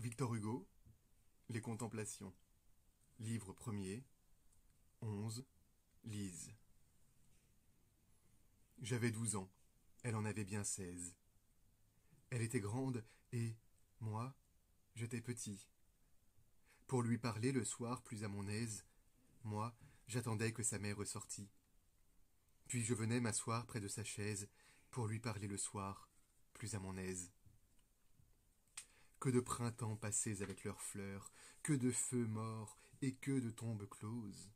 Victor Hugo, Les Contemplations, livre premier, 11, Lise. J'avais 12 ans, elle en avait bien 16. Elle était grande et, moi, j'étais petit. Pour lui parler le soir plus à mon aise, moi, j'attendais que sa mère ressortît. Puis je venais m'asseoir près de sa chaise pour lui parler le soir, plus à mon aise. Que de printemps passés avec leurs fleurs, que de feux morts et que de tombes closes.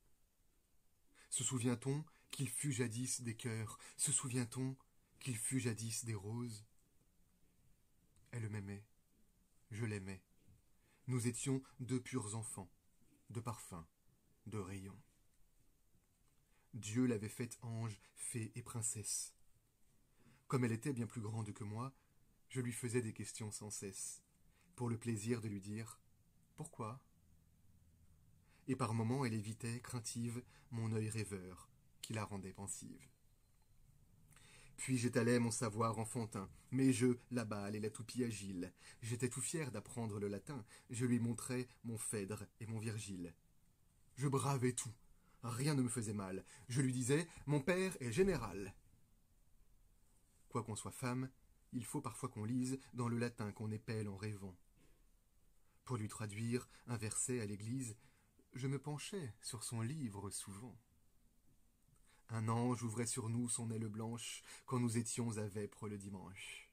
Se souvient-on qu'il fut jadis des cœurs, se souvient-on qu'il fut jadis des roses? Elle m'aimait, je l'aimais. Nous étions deux purs enfants, de parfums, de rayons. Dieu l'avait faite ange, fée et princesse. Comme elle était bien plus grande que moi, je lui faisais des questions sans cesse, pour le plaisir de lui dire « Pourquoi ?» Et par moments elle évitait, craintive, mon œil rêveur, qui la rendait pensive. Puis j'étalais mon savoir enfantin, mes jeux, la balle et la toupie agile. J'étais tout fier d'apprendre le latin, je lui montrais mon Phèdre et mon Virgile. Je bravais tout, rien ne me faisait mal. Je lui disais « Mon père est général ». Quoi qu'on soit femme, il faut parfois qu'on lise dans le latin qu'on épelle en rêvant. Pour lui traduire un verset à l'église, je me penchais sur son livre souvent. Un ange ouvrait sur nous son aile blanche quand nous étions à vêpres le dimanche.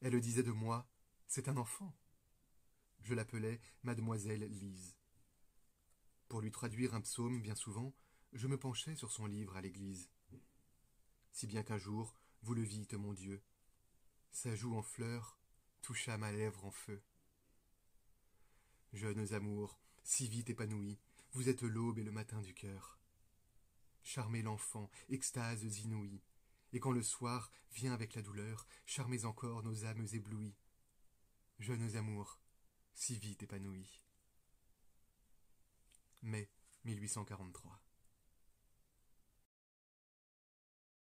Elle disait de moi, c'est un enfant. Je l'appelais Mademoiselle Lise. Pour lui traduire un psaume bien souvent, je me penchais sur son livre à l'église. Si bien qu'un jour, vous le vîtes, mon Dieu, sa joue en fleurs toucha ma lèvre en feu. Jeunes amours, si vite épanouis, vous êtes l'aube et le matin du cœur. Charmez l'enfant, extases inouïes, et quand le soir vient avec la douleur, charmez encore nos âmes éblouies. Jeunes amours, si vite épanouis. Mai 1843.